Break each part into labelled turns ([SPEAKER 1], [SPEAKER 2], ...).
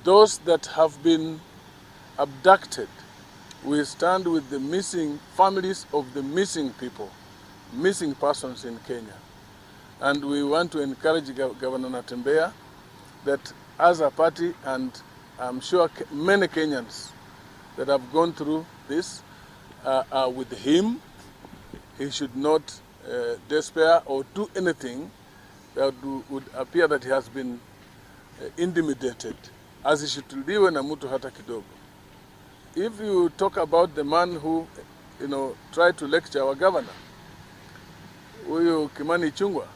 [SPEAKER 1] those that have been abducted. We stand with the missing families of the missing people, missing persons in Kenya. And we want to encourage Governor Natembeya that as a party, and I'm sure many Kenyans that have gone through this are with him, he should not despair or do anything that would appear that he has been intimidated, as he should live na mtu hata kidogo. If you talk about the man who, tried to lecture our governor, Kimani Ichung'wah,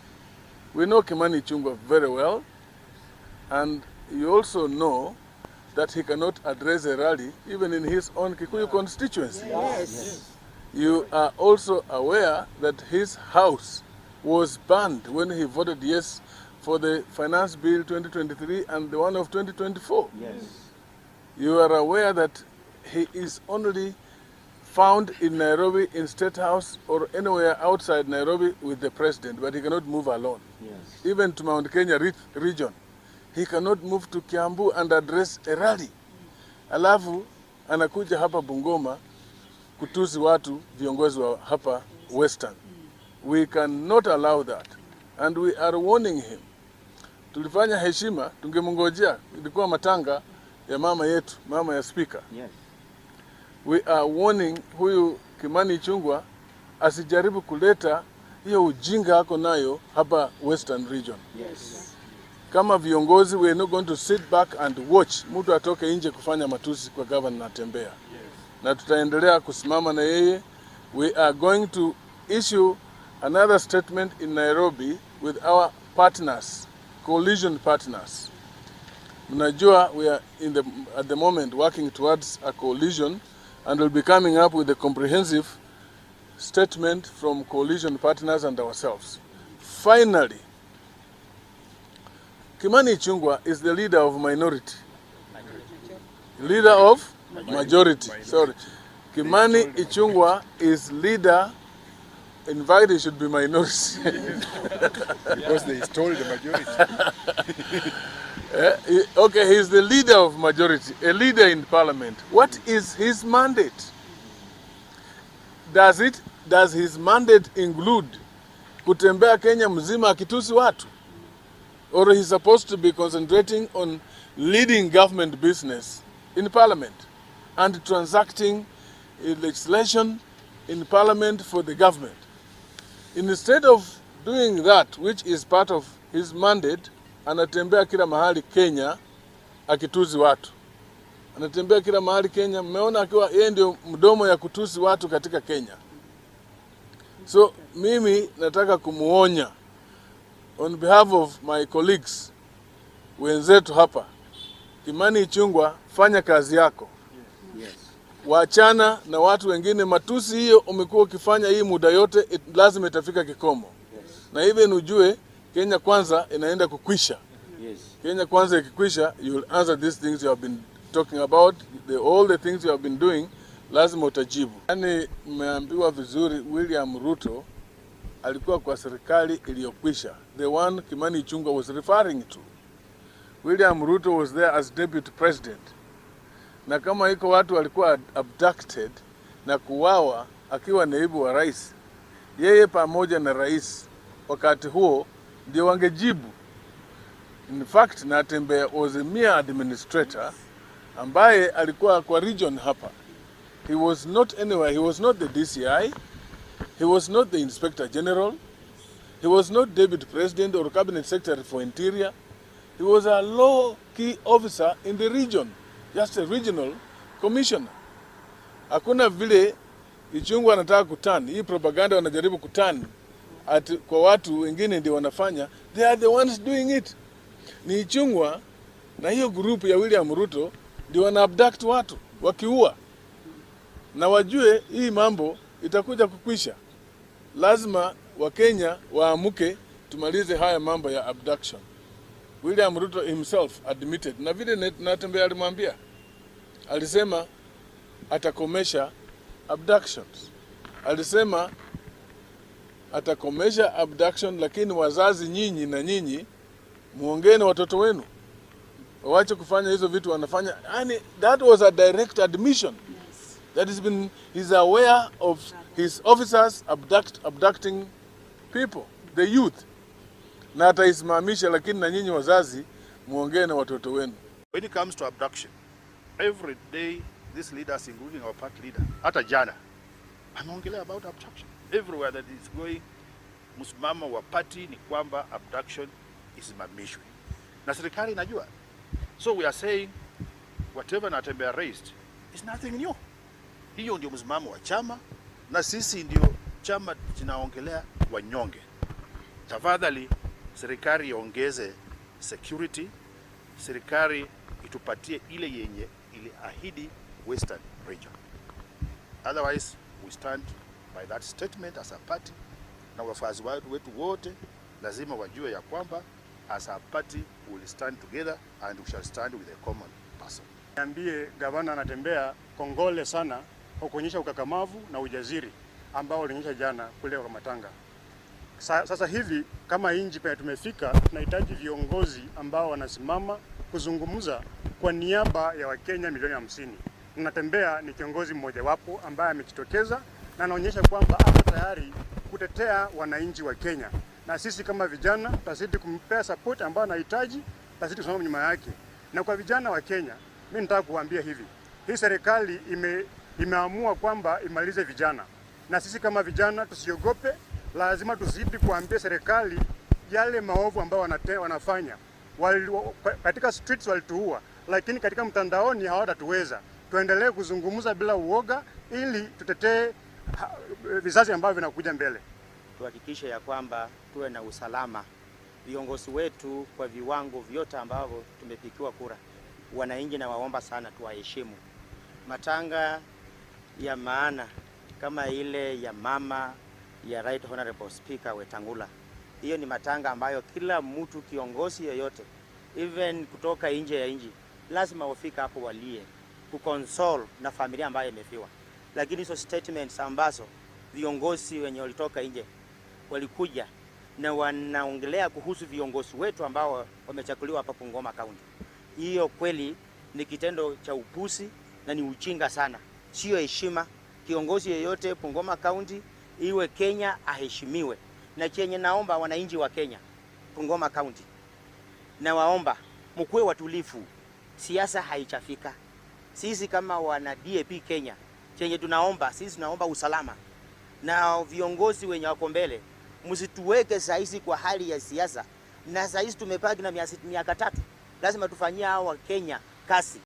[SPEAKER 1] we know Kimani Ichung'wah very well, and you also know that he cannot address a rally even in his own Kikuyu constituency.
[SPEAKER 2] Yes.
[SPEAKER 1] You are also aware that his house was burned when he voted yes for the Finance Bill 2023 and the one of 2024.
[SPEAKER 2] Yes.
[SPEAKER 1] You are aware that he is only found in Nairobi in State House or anywhere outside Nairobi with the president, but he cannot move alone.
[SPEAKER 2] Yes.
[SPEAKER 1] Even to Mount Kenya region, he cannot move to Kiambu and address a rally. Alafu anakuja hapa Bungoma kutusi watu viongozi wa hapa Western. We cannot allow that, and we are warning him. Tulifanya heshima, tungemngojea, ilikuwa matanga ya mama yetu, mama ya speaker.
[SPEAKER 2] Yes.
[SPEAKER 1] We are warning huyu Kimani Ichung'wah asijaribu kuleta hiyo ujinga ako nayo hapa Western region.
[SPEAKER 2] Yes.
[SPEAKER 1] Kama viongozi, we are not going to sit back and watch mtu atoke nje kufanya matusi kwa Governor Natembeya. Yes. Na tutaendelea kusimama na yeye. We are going to issue another statement in Nairobi with our partners, coalition partners. Mnajua, we are at the moment working towards a coalition, and will be coming up with a comprehensive statement from coalition partners and ourselves. Finally, Kimani Ichung'wah is the leader of minority. Leader of majority. Sorry. Kimani Ichung'wah is leader. In fact, he should be minority.
[SPEAKER 3] Because they stole the majority.
[SPEAKER 1] Okay, he's the leader of majority, a leader in parliament. What is his mandate? Does his mandate include kutembea Kenya mzima akitusi watu? Or he's supposed to be concentrating on leading government business in parliament and transacting legislation in parliament for the government? Instead of doing that, which is part of his mandate, anatembea kila mahali Kenya akitusi watu. Anatembea kila mahali Kenya, mmeona akiwa yeye ndio mdomo ya kutusi watu katika Kenya. So mimi nataka kumuonya on behalf of my colleagues wenzetu hapa, Kimani Ichung'wah, fanya kazi yako.
[SPEAKER 2] Yes.
[SPEAKER 1] Waachana na watu wengine. Matusi hiyo umekuwa ukifanya hii muda yote, lazima itafika kikomo.
[SPEAKER 2] Yes.
[SPEAKER 1] Na even ujue Kenya kwanza inaenda kukwisha.
[SPEAKER 2] Yes.
[SPEAKER 1] Kenya kwanza ikikwisha, you will answer these things you have been talking about, all the things you have been doing, lazima utajibu. Yani mmeambiwa vizuri, William Ruto alikuwa kwa serikali iliyokwisha, the one Kimani Ichung'wah was referring to. William Ruto was there as deputy president. Na kama iko watu walikuwa abducted na kuwawa akiwa naibu wa rais, yeye pamoja na rais wakati huo ndio wangejibu. In fact, Natembeya was a mere administrator ambaye alikuwa kwa region hapa. He was not anywhere. He was not the DCI. He was not the Inspector General. He was not Deputy President or Cabinet Secretary for Interior. He was a low-key officer in the region, just a regional commissioner. Hakuna vile Ichung'wah anataka kutani. Hii propaganda wanajaribu kutani kwa watu wengine ndio wanafanya. They are the ones doing it. Ni Ichung'wah na hiyo group ya William Ruto ndio wana abduct watu wakiua. Na wajue hii mambo itakuja kukwisha. Lazima Wakenya waamuke, tumalize haya mambo ya abduction. William Ruto himself admitted, na vile Natembeya alimwambia, alisema atakomesha abductions. Alisema atakomesha abduction, lakini wazazi nyinyi na nyinyi muongee na watoto wenu. waache kufanya hizo vitu wanafanya. Yani, that was a direct admission. That he's aware of his officers abducting people, the youth. Na ataisimamisha, lakini na nyinyi wazazi muongee na watoto wenu.
[SPEAKER 2] When it comes to abduction, every day these leaders, including our party leader, hata jana ameongelea about abduction. Everywhere that is going, msimamo wa party ni kwamba abduction isimamishwe. Na serikali inajua. So we are saying whatever Natembeya raised is nothing new. Hiyo ndio msimamo wa chama, na sisi ndio chama tunaongelea wanyonge. Tafadhali serikali iongeze security, serikali itupatie ile yenye iliahidi Western region. Otherwise we stand by that statement as a party, na wafuasi wetu wote lazima wajue ya kwamba as a party we will stand together and we shall stand with a common person.
[SPEAKER 4] Niambie gavana Natembeya kongole sana kwa kuonyesha ukakamavu na ujasiri ambao alionyesha jana kule kwa Matanga. Sasa hivi kama inji pale tumefika, tunahitaji viongozi ambao wanasimama kuzungumza kwa niaba ya Wakenya milioni 50. Natembeya ni kiongozi mmoja wapo ambaye amejitokeza na anaonyesha kwamba ako tayari kutetea wananchi wa Kenya. Na sisi kama vijana tutazidi kumpea support ambayo anahitaji, tutazidi kusimama nyuma yake. Na kwa vijana wa Kenya, mimi nataka kuambia hivi. Hii serikali imeamua kwamba imalize vijana. Na sisi kama vijana tusiogope, lazima tuzidi kuambia serikali yale maovu ambayo wanafanya. Katika streets walituua, lakini katika mtandaoni hawatatuweza. Tuendelee kuzungumza bila uoga ili tutetee vizazi ambavyo vinakuja mbele.
[SPEAKER 5] Tuhakikishe ya kwamba tuwe na usalama. Viongozi wetu kwa viwango vyote ambavyo tumepikiwa kura, wananchi na waomba sana tuwaheshimu. Matanga ya maana kama ile ya mama ya Right Honorable Speaker Wetangula, hiyo ni matanga ambayo kila mtu kiongozi yoyote even kutoka nje ya nchi lazima wafika hapo walie kukonsole na familia ambayo imefiwa. Lakini hizo statements ambazo viongozi wenye walitoka nje walikuja na wanaongelea kuhusu viongozi wetu ambao wamechaguliwa hapa Bungoma County, hiyo kweli ni kitendo cha upusi na ni uchinga sana, sio heshima. Kiongozi yeyote Bungoma County iwe Kenya aheshimiwe. Na chenye naomba wananchi wa Kenya Bungoma County, na waomba mkuwe watulifu, siasa haichafika. Sisi kama wana DAP Kenya, chenye tunaomba usalama, na viongozi wenye wako mbele msituweke saizi kwa hali ya siasa. Na saizi tumepaki na miaka 3, lazima tufanyie hawa Kenya kazi.